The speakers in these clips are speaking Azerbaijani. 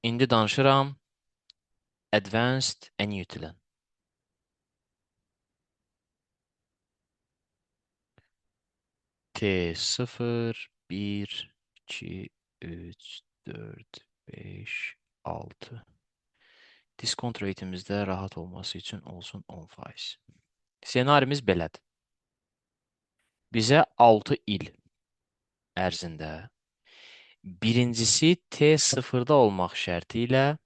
İndi danışıram Advanced Annuity-dən. T 0, 1, 2, 3, 4, 5, 6. Diskont reytimizdə rahat olması üçün olsun 10%. Senarimiz belədir. Bizə 6 il ərzində birincisi T 0-da olmaq şərti ilə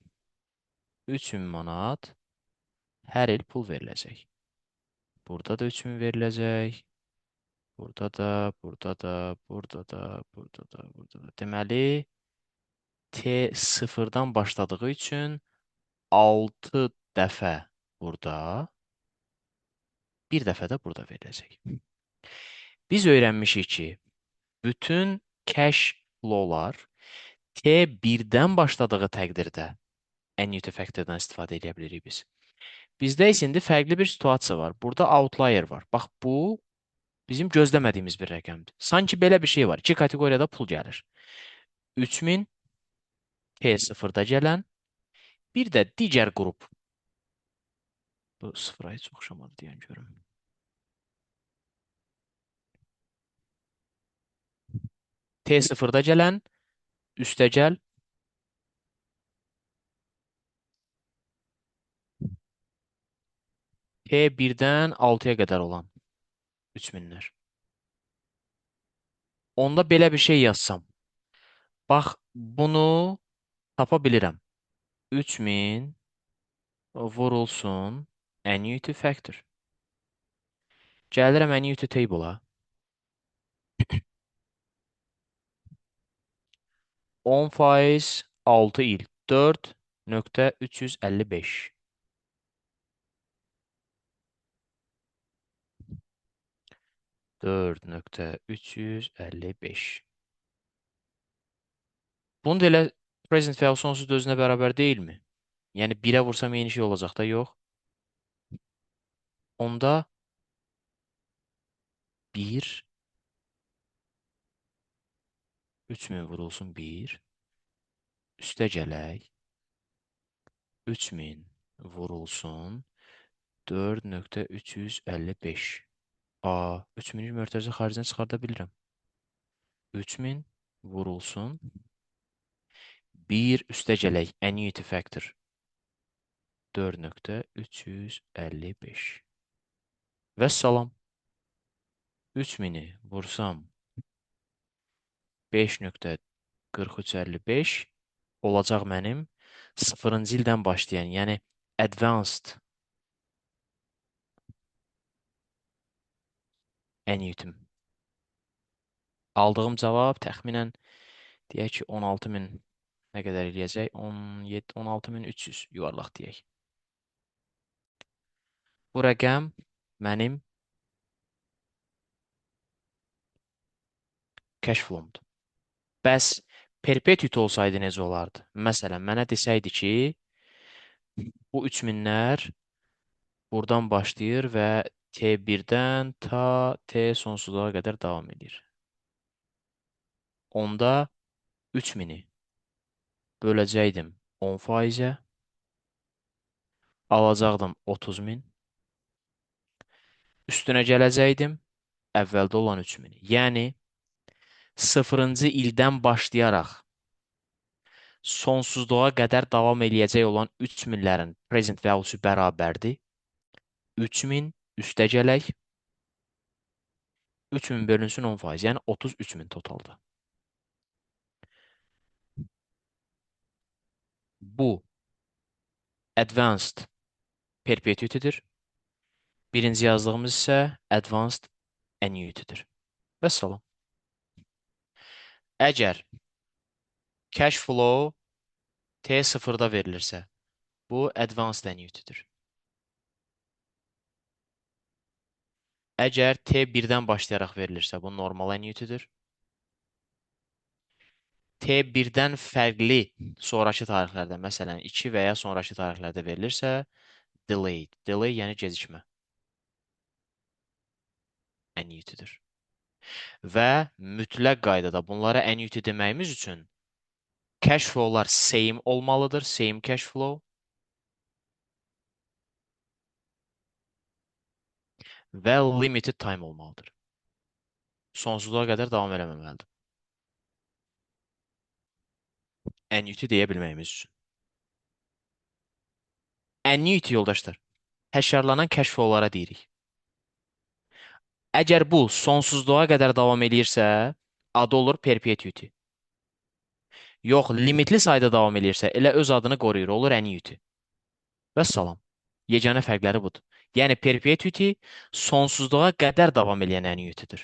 3000 manat hər il pul veriləcək. Burada da 3000 veriləcək. Burada da, burada da, burada da, burada da, burada da. Deməli, T 0-dan başladığı üçün 6 dəfə burada, bir dəfə də burada veriləcək. Biz öyrənmişik ki, bütün cash flowlar T1-dən başladığı təqdirdə annuity factordan istifadə edə bilirik biz. Bizdə isə indi fərqli bir situasiya var. Burada outlier var. Bax, bu bizim gözləmədiyimiz bir rəqəmdir. Sanki belə bir şey var. İki kateqoriyada pul gəlir. 3000 T0-da gələn, bir də digər qrup. Bu sıfıra heç oxşamadı deyən görüm. T0-da gələn, üstəgəl T1-dən 6-ya qədər olan 3000-lər. Onda belə bir şey yazsam. Bax, bunu tapa bilirəm. 3000 vurulsun annuity factor. Gəlirəm annuity table-a. 10% 6 il 4.355. 4.355. Bunu da elə present və ya sonsuz da özünə bərabər deyilmi? Yəni 1-ə vursam eyni şey olacaq da, yox. Onda 1, 3000 vurulsun 1, üstə gələk, 3000 vurulsun 4.355. A, 3000-ci mötərizə xaricdən çıxarda bilirəm. 3000 vurulsun 1 üstə gələk annuity factor 4.355. Vəssalam. 3000-i vursam 5.4355 olacaq mənim 0-cı ildən başlayan, yəni advanced annuitim. Aldığım cavab təxminən deyək ki 16000 nə qədər eləyəcək? 16300 yuvarlaq deyək. Bu rəqəm mənim cash flow-umdur. Bəs perpetuity olsaydı necə olardı? Məsələn, mənə desəydi ki, bu 3000-lər buradan başlayır və T1-dən ta T sonsuzluğa qədər davam edir. Onda 3000-i böləcəkdim 10%-ə, alacaqdım 30.000, üstünə gələcəkdim əvvəldə olan 3000-i. Yəni, 0-cı ildən başlayaraq sonsuzluğa qədər davam eləyəcək olan 3000-lərin present value-su bərabərdir. 3000 üstə gələk, 3000 bölünsün 10%, yəni 33.000 totalda. Bu advanced perpetuity-dir. Birinci yazdığımız isə advanced annuity-dir. Vəssalam. Əgər cash flow T0-da verilirsə, bu advanced annuity-dir. Əgər T1-dən başlayaraq verilirsə, bu normal annuity-dir. T1-dən fərqli sonraki tarixlərdə, məsələn, 2 və ya sonraki tarixlərdə verilirsə, delayed. Delay yəni gecikmə. Annuity-dir. Və mütləq qaydada bunlara annuity deməyimiz üçün cash flow'lar same olmalıdır, same cash flow və limited time olmalıdır. Sonsuzluğa qədər davam eləməməlidir. Annuity deyə bilməyimiz üçün. Annuity yoldaşlar, təkrarlanan cash flow'lara deyirik. Əgər bu sonsuzluğa qədər davam eləyirsə, adı olur perpetuity. Yox, limitli sayda davam eləyirsə, elə öz adını qoruyur, olur annuity. Vəssalam. Yeganə fərqləri budur. Yəni perpetuity sonsuzluğa qədər davam eləyən annuitydir.